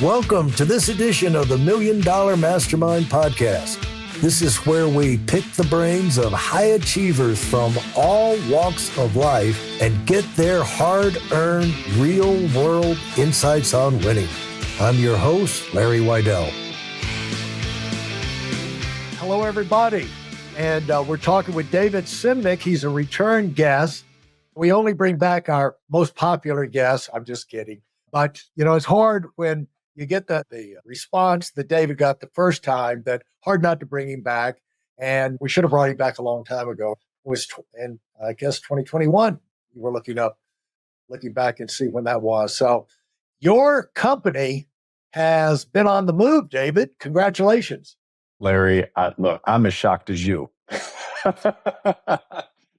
Welcome to this edition of the $1 Million Mastermind Podcast. This is where we pick the brains of high achievers from all walks of life and get their hard-earned, real-world insights on winning. I'm your host, Larry Weidel. Hello, everybody. And we're talking with David Simnick. He's a return guest. We only bring back our most popular guests. I'm just kidding. But, it's hard when you get the response that David got the first time, that hard not to bring him back. And we should have brought him back a long time ago. It was in, I guess, 2021. We were looking back and see when that was. So your company has been on the move, David. Congratulations. Larry, look, I'm as shocked as you.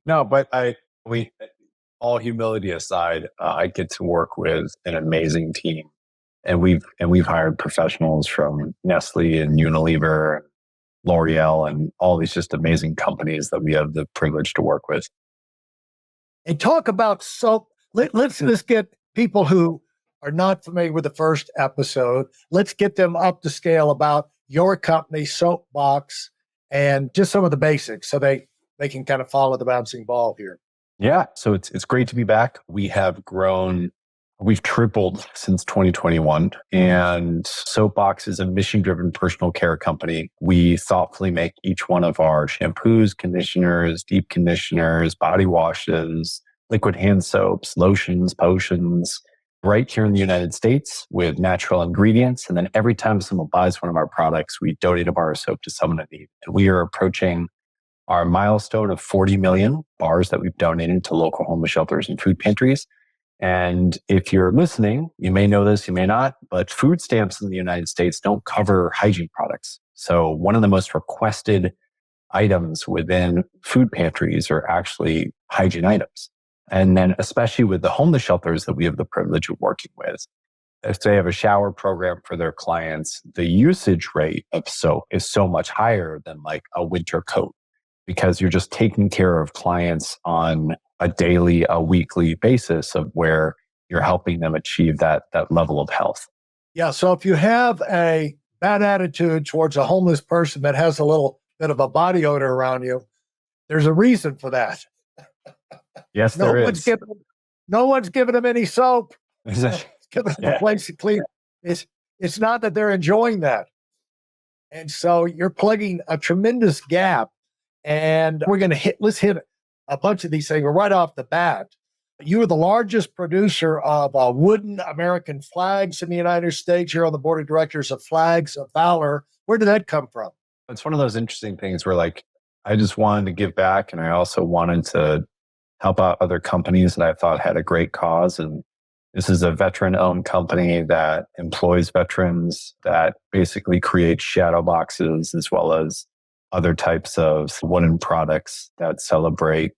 No, but all humility aside, I get to work with an amazing team. And we've hired professionals from Nestle and Unilever, L'Oreal, and all these just amazing companies that we have the privilege to work with. And talk about soap. Let's get people who are not familiar with the first episode. Let's get them up to scale about your company, Soapbox, and just some of the basics so they can kind of follow the bouncing ball here. Yeah, so it's great to be back. We have grown. We've tripled since 2021, and Soapbox is a mission-driven personal care company. We thoughtfully make each one of our shampoos, conditioners, deep conditioners, body washes, liquid hand soaps, lotions, potions, right here in the United States with natural ingredients. And then every time someone buys one of our products, we donate a bar of soap to someone in need. And we are approaching our milestone of 40 million bars that we've donated to local homeless shelters and food pantries. And if you're listening, you may know this, you may not, but food stamps in the United States don't cover hygiene products. So one of the most requested items within food pantries are actually hygiene items. And then especially with the homeless shelters that we have the privilege of working with, if they have a shower program for their clients, the usage rate of soap is so much higher than like a winter coat, because you're just taking care of clients on a daily, a weekly basis of where you're helping them achieve that level of health. Yeah. So if you have a bad attitude towards a homeless person that has a little bit of a body odor around you, there's a reason for that. Yes, there is. No one's giving them any soap. It's giving them a place to clean. It's not that they're enjoying that. And so you're plugging a tremendous gap. And we're going to let's hit a bunch of these things right off the bat. You are the largest producer of wooden American flags in the United States. You're on the board of directors of Flags of Valor. Where did that come from? It's one of those interesting things where I just wanted to give back, and I also wanted to help out other companies that I thought had a great cause. And this is a veteran-owned company that employs veterans, that basically creates shadow boxes as well as other types of wooden products that celebrate,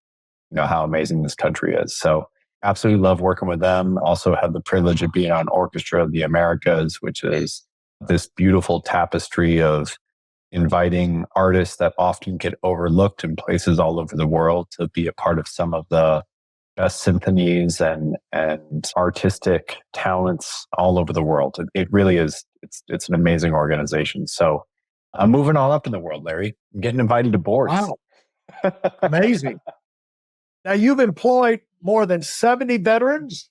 how amazing this country is. So absolutely love working with them. Also had the privilege of being on Orchestra of the Americas, which is this beautiful tapestry of inviting artists that often get overlooked in places all over the world to be a part of some of the best symphonies and artistic talents all over the world. It really is, it's an amazing organization. So I'm moving all up in the world, Larry. I'm getting invited to boards. Wow. Amazing. Now, you've employed more than 70 veterans.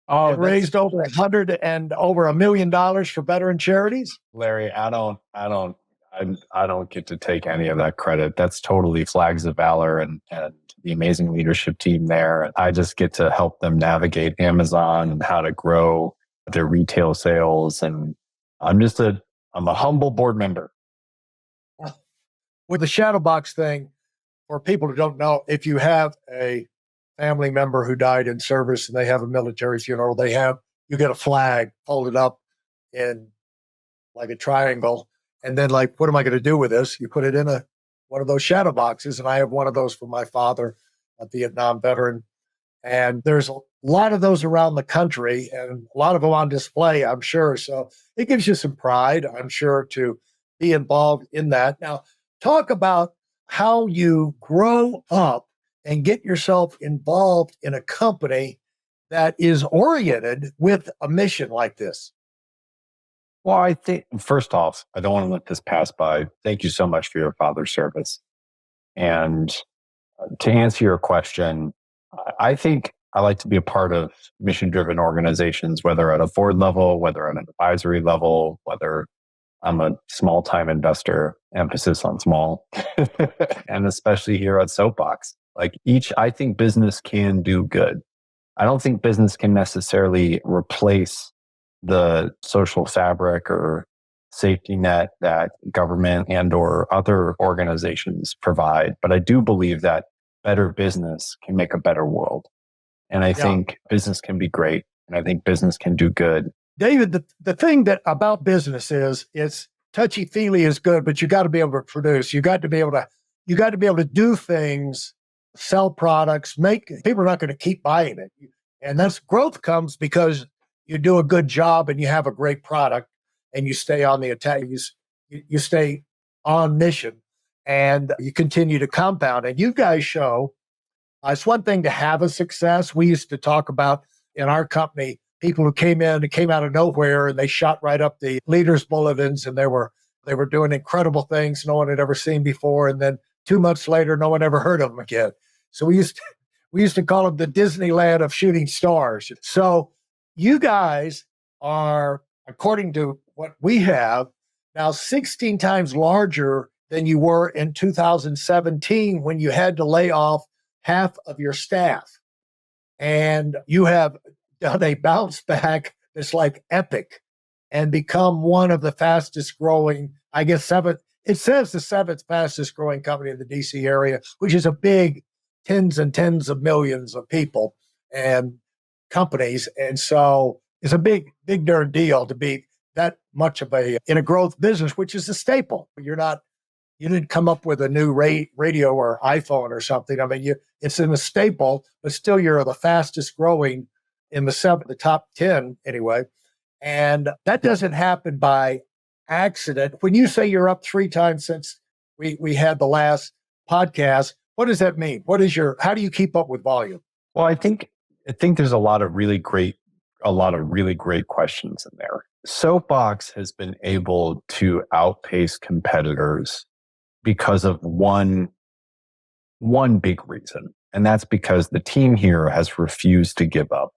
And raised over 100 and over $1 million for veteran charities. Larry, I don't get to take any of that credit. That's totally Flags of Valor and the amazing leadership team there. I just get to help them navigate Amazon and how to grow their retail sales. And I'm a humble board member. With the shadow box thing, for people who don't know, if you have a family member who died in service and they have a military funeral, you get a flag folded up in like a triangle. And then what am I going to do with this? You put it in one of those shadow boxes. And I have one of those for my father, a Vietnam veteran. And there's a lot of those around the country and a lot of them on display, I'm sure. So it gives you some pride, I'm sure, to be involved in that. Now, talk about how you grow up and get yourself involved in a company that is oriented with a mission like this. Well, I think first off, I don't want to let this pass by. Thank you so much for your father's service. And to answer your question, I think I like to be a part of mission driven organizations, whether at a board level, whether at an advisory level, whether I'm a small time investor, emphasis on small, and especially here at Soapbox. I think business can do good. I don't think business can necessarily replace the social fabric or safety net that government and or other organizations provide. But I do believe that better business can make a better world. And I Yeah. think business can be great. And I think business can do good. David, the thing that about business is it's touchy feely is good, but you got to be able to produce. You got to be able to do things, sell products, make people are not going to keep buying it. And that's growth comes because you do a good job and you have a great product and you stay on the attack. You stay on mission and you continue to compound. And you guys show it's one thing to have a success. We used to talk about in our company people who came in and came out of nowhere and they shot right up the leaders' bulletins and they were doing incredible things no one had ever seen before. And then 2 months later, no one ever heard of them again. So we used to call them the Disneyland of shooting stars. So you guys are, according to what we have, now 16 times larger than you were in 2017 when you had to lay off half of your staff. And you have done a bounce back that's like epic and become one of the fastest growing, I guess, it says the seventh fastest growing company in the DC area, which is a big tens and tens of millions of people and companies. And so it's a big, big darn deal to be that much of in a growth business, which is a staple. You didn't come up with a new radio or iPhone or something. I mean, it's in a staple, but still you're the fastest growing in the top 10 anyway. And that doesn't happen by accident. When you say you're up 3 times since we had the last podcast, what does that mean? How do you keep up with volume? Well, I think there's a lot of really great questions in there. Soapbox has been able to outpace competitors because of one big reason. And that's because the team here has refused to give up.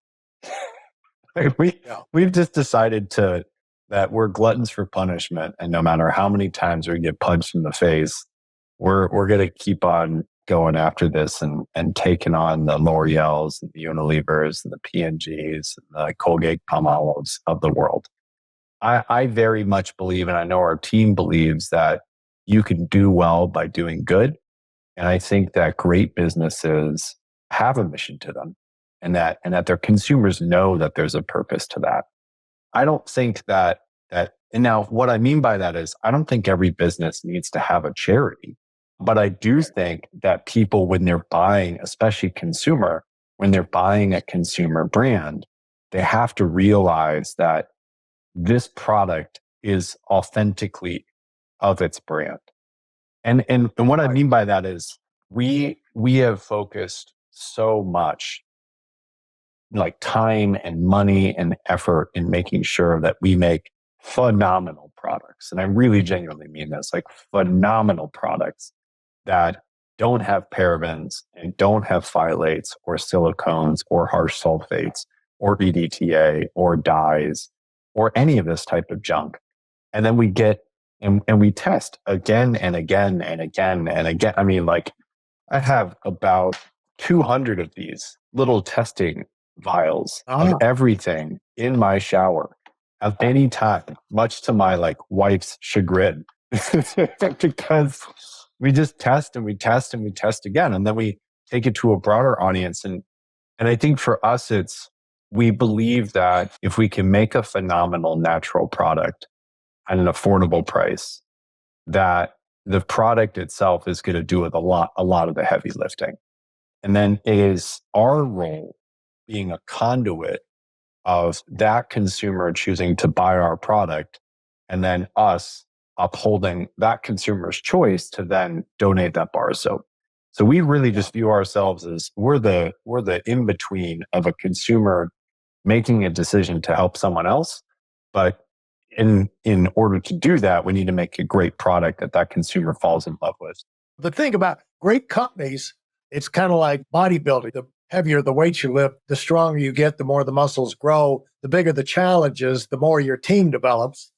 We've just decided that we're gluttons for punishment. And no matter how many times we get punched in the face, we're going to keep on going after this and taking on the L'Oreals and the Unilevers and the P&Gs and the Colgate Palmolives of the world. I very much believe, and I know our team believes, that you can do well by doing good. And I think that great businesses have a mission to them and that their consumers know that there's a purpose to that. I don't think that, and now what I mean by that is I don't think every business needs to have a charity, but I do think that people, when they're buying, especially when they're buying a consumer brand, they have to realize that this product is authentically of its brand. And what I mean by that is we have focused so much like time and money and effort in making sure that we make phenomenal products. And I really genuinely mean this, like phenomenal products that don't have parabens and don't have phthalates or silicones or harsh sulfates or EDTA or dyes or any of this type of junk. And then we get and we test again and again and again and again. I mean, like I have about 200 of these little testing vials of everything in my shower at any time, much to my like wife's chagrin, because we just test and we test and we test again. And then we take it to a broader audience. And I think for us, we believe that if we can make a phenomenal natural product at an affordable price, that the product itself is going to do a lot of the heavy lifting. And then it is our role being a conduit of that consumer choosing to buy our product and then us upholding that consumer's choice to then donate that bar of soap. So we really just view ourselves as we're the in-between of a consumer making a decision to help someone else, but in order to do that, we need to make a great product that consumer falls in love with. The thing about great companies, it's kind of like bodybuilding. The heavier the weight you lift, the stronger you get, the more the muscles grow, the bigger the challenges, the more your team develops.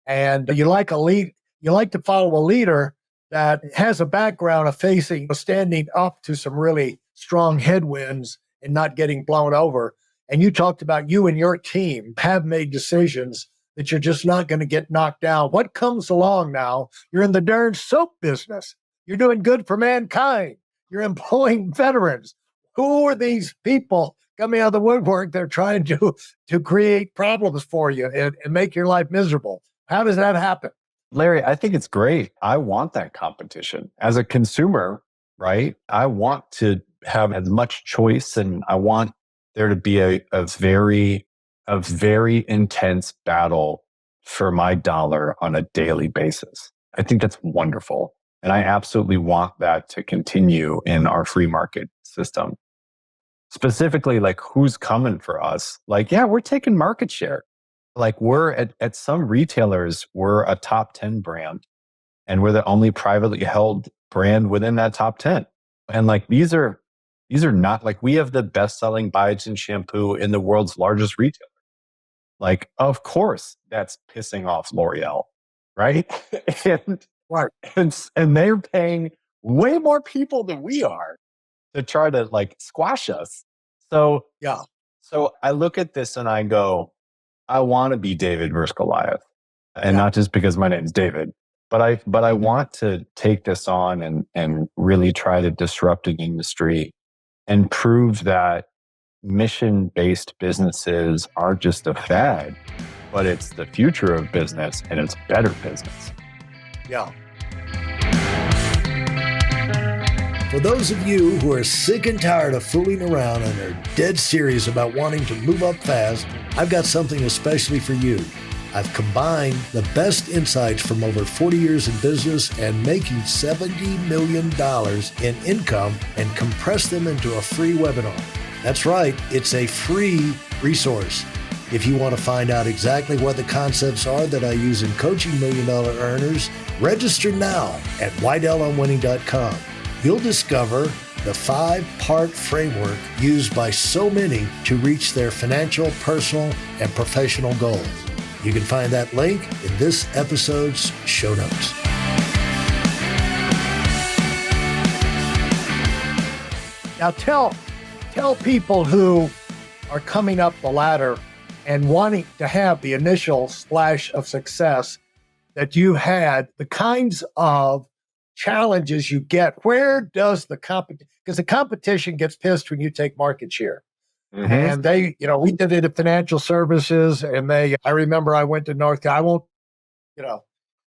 And you like to follow a leader that has a background of standing up to some really strong headwinds and not getting blown over. And you talked about you and your team have made decisions that you're just not going to get knocked down. What comes along now? You're in the darn soap business. You're doing good for mankind. You're employing veterans. Who are these people coming out of the woodwork? They're trying to create problems for you and make your life miserable. How does that happen? Larry, I think it's great. I want that competition. As a consumer, right? I want to have as much choice, and I want there to be a very intense battle for my dollar on a daily basis. I think that's wonderful. And I absolutely want that to continue in our free market system. Specifically, like, who's coming for us? Like, yeah, we're taking market share. Like, we're at some retailers, we're a top 10 brand, and we're the only privately held brand within that top 10. And like, these are not like, we have the best selling biotin shampoo in the world's largest retailer. Like, of course, that's pissing off L'Oreal, right? and Right. and they're paying way more people than we are to try to like squash us. So Yeah. So I look at this and I go, I want to be David versus Goliath, and not just because my name's David, but I want to take this on and really try to disrupt an industry and prove that mission-based businesses aren't just a fad, but it's the future of business, and it's better business. Yeah. For those of you who are sick and tired of fooling around and are dead serious about wanting to move up fast, I've got something especially for you. I've combined the best insights from over 40 years in business and making $70 million in income and compressed them into a free webinar. That's right, it's a free resource. If you want to find out exactly what the concepts are that I use in coaching $1 million earners, register now at WeidelOnWinning.com. You'll discover the 5-part framework used by so many to reach their financial, personal, and professional goals. You can find that link in this episode's show notes. Now tell people who are coming up the ladder and wanting to have the initial splash of success that you had, the kinds of challenges you get. Where does the competition, because the competition gets pissed when you take market share. Mm-hmm. And they, we did it at financial services, and I remember I went to North Carolina.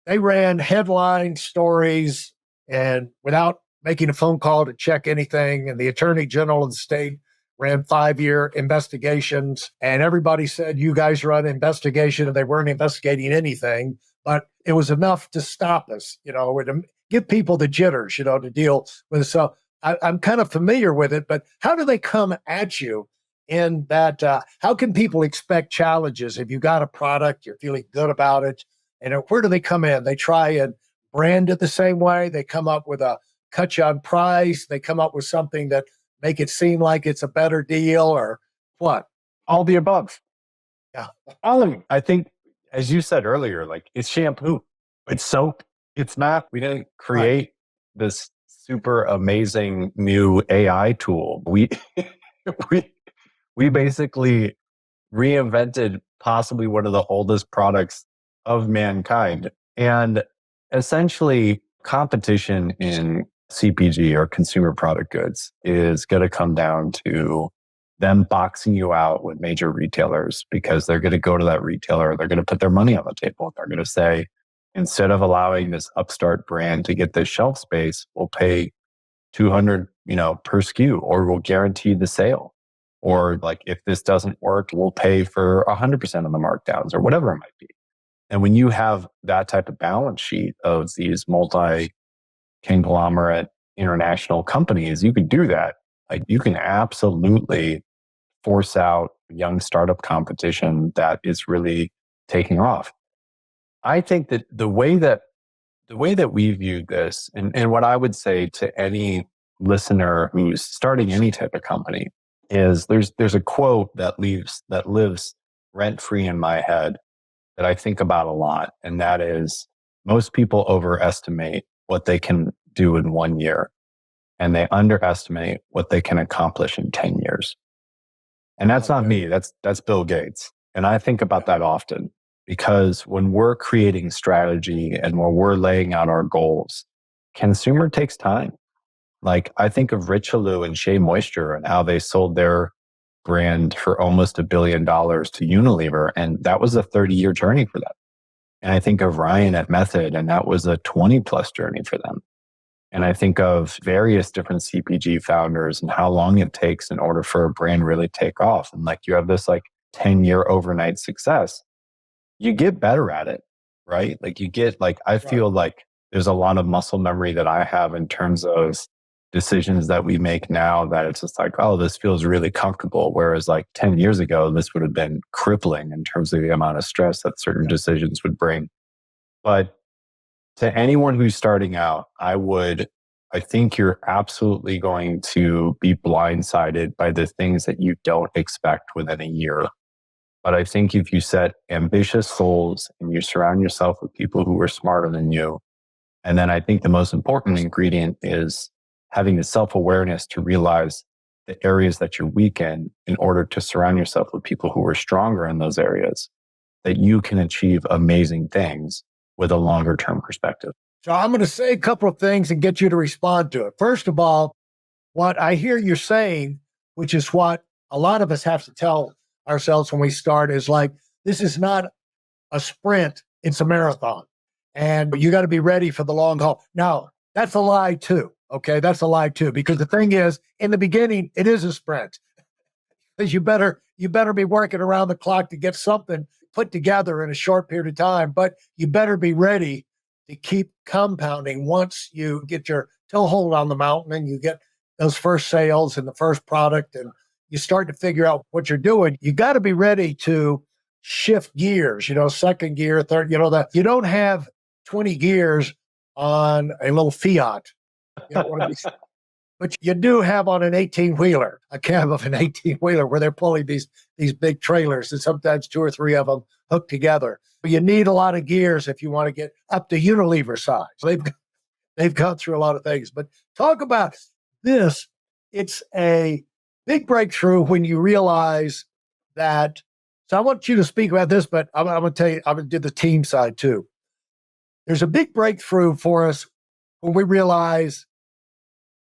They ran headline stories and without making a phone call to check anything. And the attorney general of the state ran 5-year investigations, and everybody said, you guys run investigation, and they weren't investigating anything, but it was enough to stop us, to give people the jitters, to deal with it. So I'm kind of familiar with it, but how do they come at you in that? How can people expect challenges if you got a product, you're feeling good about it, and where do they come in? They try and brand it the same way. They come up with a cut you on price. They come up with something that make it seem like it's a better deal, or what? All the above. Yeah. All of them. I think, as you said earlier, like, it's shampoo, it's soap. It's not, we didn't create this super amazing new AI tool. We basically reinvented possibly one of the oldest products of mankind. And essentially, competition in CPG or consumer product goods is going to come down to them boxing you out with major retailers, because they're going to go to that retailer, they're going to put their money on the table. They're going to say, instead of allowing this upstart brand to get this shelf space, we'll pay $200, per SKU, or we'll guarantee the sale. Or like, if this doesn't work, we'll pay for 100% of the markdowns, or whatever it might be. And when you have that type of balance sheet of these multi-conglomerate international companies, you can do that. Like, you can absolutely force out young startup competition that is really taking off. I think that the way that we view this, and what I would say to any listener who's starting any type of company is there's a quote that lives rent free in my head that I think about a lot. And that is, most people overestimate what they can do in 1 year and they underestimate what they can accomplish in 10 years. And that's not me. That's Bill Gates. And I think about that often because when we're creating strategy and when we're laying out our goals, consumer takes time. Like I think of Richelieu and Shea Moisture and how they sold their brand for almost $1 billion to Unilever. And that was a 30-year journey for them. And I think of Ryan at Method, and that was a 20 plus journey for them. And I think of various different CPG founders and how long it takes in order for a brand really take off. And like you have this like 10-year overnight success, you get better at it, right? Like you get like, I feel like there's a lot of muscle memory that I have in terms of decisions that we make now that it's just like, oh, this feels really comfortable. Whereas like 10 years ago, this would have been crippling in terms of the amount of stress that certain decisions would bring. But to anyone who's starting out, I think you're absolutely going to be blindsided by the things that you don't expect within a year. But I think if you set ambitious goals and you surround yourself with people who are smarter than you, and then I think the most important ingredient is having the self-awareness to realize the areas that you're weak in order to surround yourself with people who are stronger in those areas, that you can achieve amazing things with a longer term perspective. So I'm going to say a couple of things and get you to respond to it. First of all, what I hear you're saying, which is what a lot of us have to tell ourselves when we start, is like, this is not a sprint, it's a marathon. And you got to be ready for the long haul. Now, that's a lie too. Okay, that's a lie too, because the thing is, in the beginning, it is a sprint. Because you better be working around the clock to get something put together in a short period of time, but you better be ready to keep compounding once you get your toehold on the mountain and you get those first sales and the first product and you start to figure out what you're doing. You got to be ready to shift gears, second gear, third, that you don't have 20 gears on a little Fiat. But you do have on an 18-wheeler, a cab of an 18-wheeler where they're pulling these big trailers and sometimes two or three of them hooked together. But you need a lot of gears if you want to get up to Unilever size. They've gone through a lot of things. But talk about this. It's a big breakthrough when you realize that. So I want you to speak about this, but I'm going to tell you, I'm going to do the team side too. There's a big breakthrough for us when we realize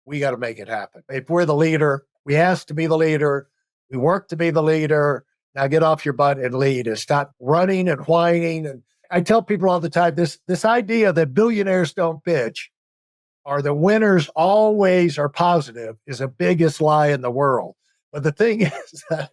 we got to make it happen. If we're the leader, we ask to be the leader, we work to be the leader. Now get off your butt and lead and stop running and whining. And I tell people all the time, this idea that billionaires don't bitch or the winners always are positive is the biggest lie in the world. But the thing is that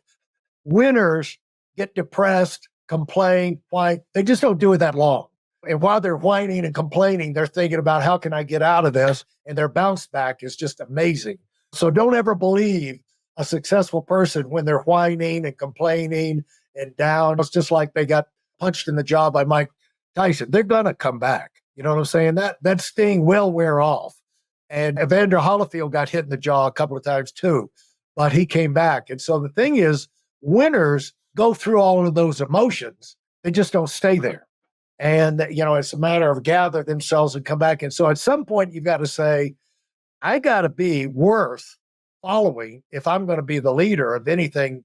winners get depressed, complain, whine. They just don't do it that long. And while they're whining and complaining, they're thinking about how can I get out of this? And their bounce back is just amazing. So don't ever believe a successful person when they're whining and complaining and down. It's just like they got punched in the jaw by Mike Tyson. They're going to come back. You know what I'm saying? That sting will wear off. And Evander Holyfield got hit in the jaw a couple of times too, but he came back. And so the thing is, winners go through all of those emotions. They just don't stay there. And, it's a matter of gather themselves and come back. And so at some point, you've got to say, I got to be worth following if I'm going to be the leader of anything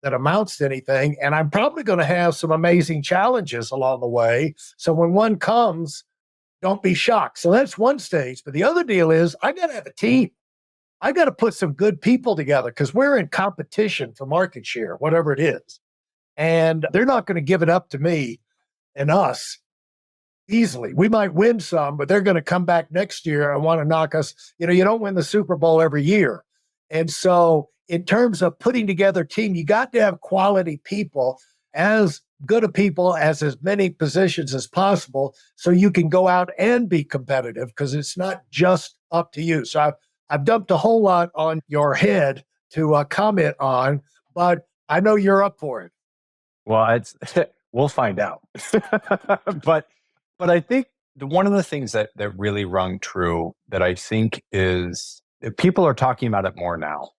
that amounts to anything. And I'm probably going to have some amazing challenges along the way. So when one comes, don't be shocked. So that's one stage. But the other deal is I got to have a team. I got to put some good people together because we're in competition for market share, whatever it is. And they're not going to give it up to me and us easily. We might win some, but they're going to come back next year and want to knock us. You don't win the Super Bowl every year. And so in terms of putting together a team, you got to have quality people, as good of people as many positions as possible, so you can go out and be competitive because it's not just up to you. So I've dumped a whole lot on your head to comment on, but I know you're up for it. Well, we'll find out. But But I think one of the things that really rung true that I think is that people are talking about it more now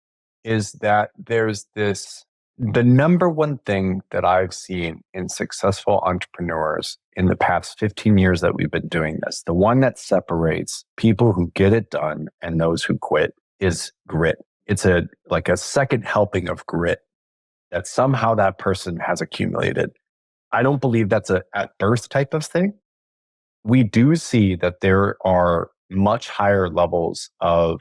is that there's the number one thing that I've seen in successful entrepreneurs in the past 15 years that we've been doing this, the one that separates people who get it done and those who quit is grit. It's like a second helping of grit that somehow that person has accumulated. I don't believe that's a at birth type of thing. We do see that there are much higher levels of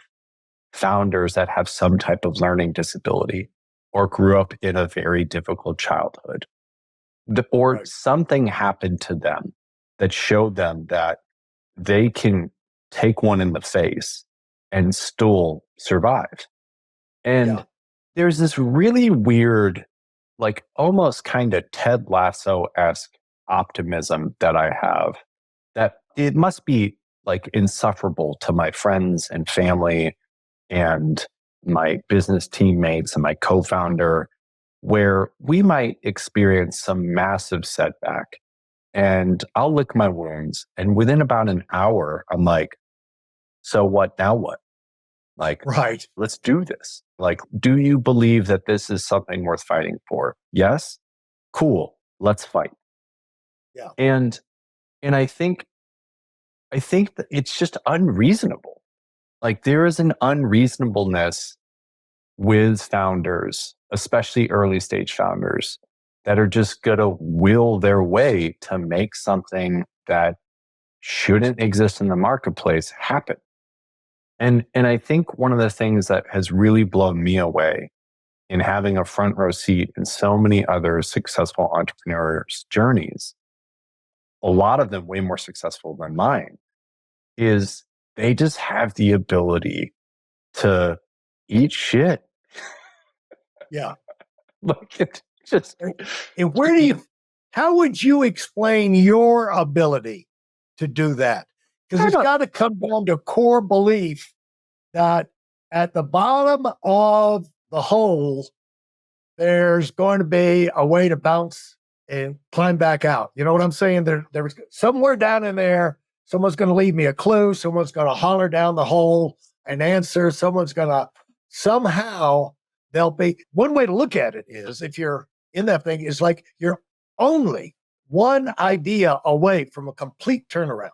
founders that have some type of learning disability or grew up in a very difficult childhood, or Right. something happened to them that showed them that they can take one in the face and still survive. And Yeah. there's this really weird, like almost kind of Ted Lasso-esque optimism that I have that it must be like insufferable to my friends and family and my business teammates and my co-founder, where we might experience some massive setback and I'll lick my wounds. And within about an hour, I'm like, so what now? What? Like, Right. let's do this. Like, do you believe that this is something worth fighting for? Yes. Cool. Let's fight. Yeah. And I think that it's just unreasonable. Like there is an unreasonableness with founders, especially early stage founders, that are just going to will their way to make something that shouldn't exist in the marketplace happen. And I think one of the things that has really blown me away in having a front row seat in so many other successful entrepreneurs' journeys, a lot of them way more successful than mine, is they just have the ability to eat shit. Yeah. Like it just And how would you explain your ability to do that? Because I it's don't, got to come down to core belief that at the bottom of the hole, there's going to be a way to bounce and climb back out. You know what I'm saying? There's somewhere down in there, someone's going to leave me a clue. Someone's going to holler down the hole an answer. Someone's going to somehow there'll be one way to look at it is if you're in that thing is like you're only one idea away from a complete turnaround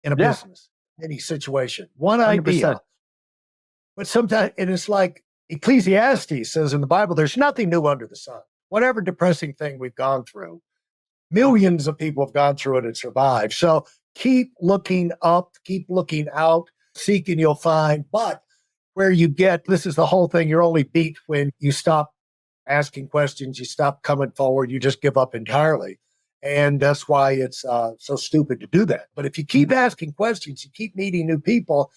in a yeah, business, any situation, one 100%. idea. But sometimes, and it's like Ecclesiastes says in the Bible, there's nothing new under the sun. Whatever depressing thing we've gone through, millions of people have gone through it and survived. So keep looking up, keep looking out, seek and you'll find. But where you get, this is the whole thing, you're only beat when you stop asking questions, you stop coming forward, you just give up entirely. And that's why it's so stupid to do that. But if you keep asking questions, you keep meeting new people.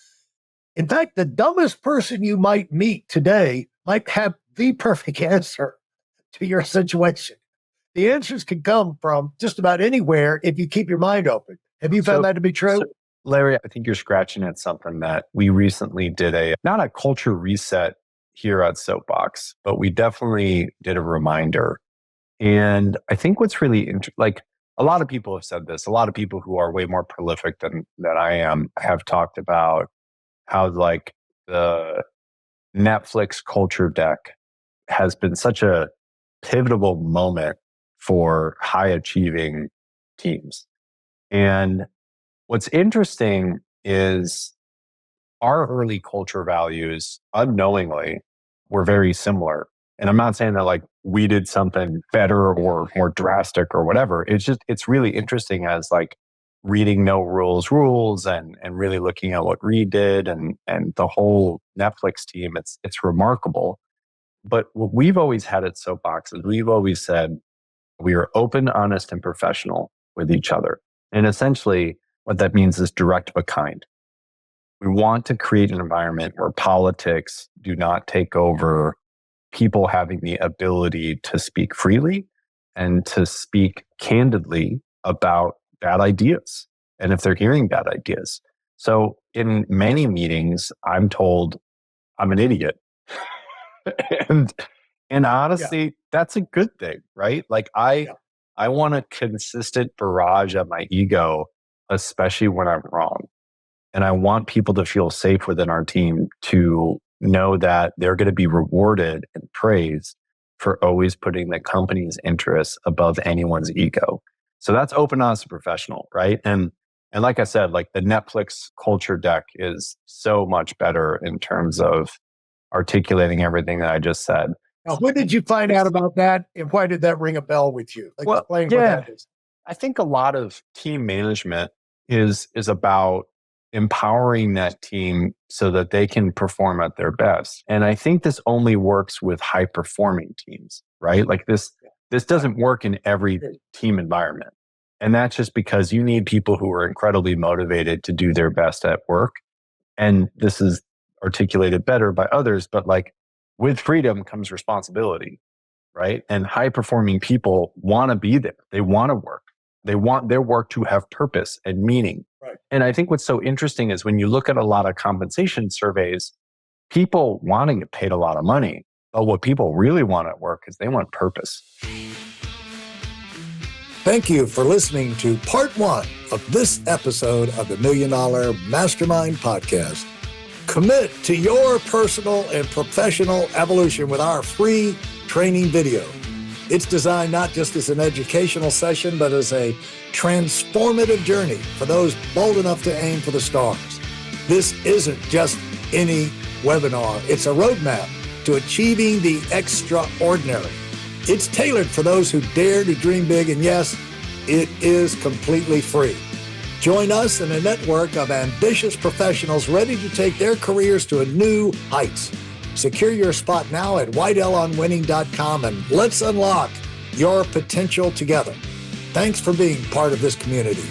In fact, the dumbest person you might meet today might have the perfect answer to your situation. The answers can come from just about anywhere if you keep your mind open. Have you found So, that to be true? so, Larry, I think you're scratching at something that we recently did not a culture reset here at Soapbox, but we definitely did a reminder. And I think what's really like a lot of people have said this, a lot of people who are way more prolific than I am have talked about how like the Netflix culture deck has been such a pivotal moment for high achieving teams. And what's interesting is our early culture values unknowingly were very similar. And I'm not saying that like we did something better or more drastic or whatever. It's really interesting as like reading No Rules and really looking at what Reed did and the whole Netflix team. It's remarkable. But what we've always had at Soapbox is we've always said we are open, honest, and professional with each other. And essentially what that means is direct but kind. We want to create an environment where politics do not take over people having the ability to speak freely and to speak candidly about bad ideas. And if they're hearing bad ideas. So in many meetings, I'm told I'm an idiot. and and Yeah. honestly, that's a good thing, right? Like Yeah. I want a consistent barrage of my ego, especially when I'm wrong. And I want people to feel safe within our team to know that they're going to be rewarded and praised for always putting the company's interests above anyone's ego. So that's open, honest, and professional, right? And like I said, like the Netflix culture deck is so much better in terms of articulating everything that I just said. Now, when did you find out about that, and why did that ring a bell with you? Like, Well, explain yeah. what that is. I think a lot of team management is about empowering that team so that they can perform at their best. And I think this only works with high performing teams, right? Like this doesn't work in every team environment. And that's just because you need people who are incredibly motivated to do their best at work. And this is articulated better by others, but like with freedom comes responsibility, right? And high performing people want to be there. They want to work. They want their work to have purpose and meaning. Right. And I think what's so interesting is when you look at a lot of compensation surveys, people want to get paid a lot of money. But what people really want at work is they want purpose. Thank you for listening to part 1 of this episode of the $1 Million Mastermind Podcast. Commit to your personal and professional evolution with our free training video. It's designed not just as an educational session, but as a transformative journey for those bold enough to aim for the stars. This isn't just any webinar. It's a roadmap to achieving the extraordinary. It's tailored for those who dare to dream big, and yes, it is completely free. Join us in a network of ambitious professionals ready to take their careers to a new heights. Secure your spot now at whitelonwinning.com and let's unlock your potential together. Thanks for being part of this community.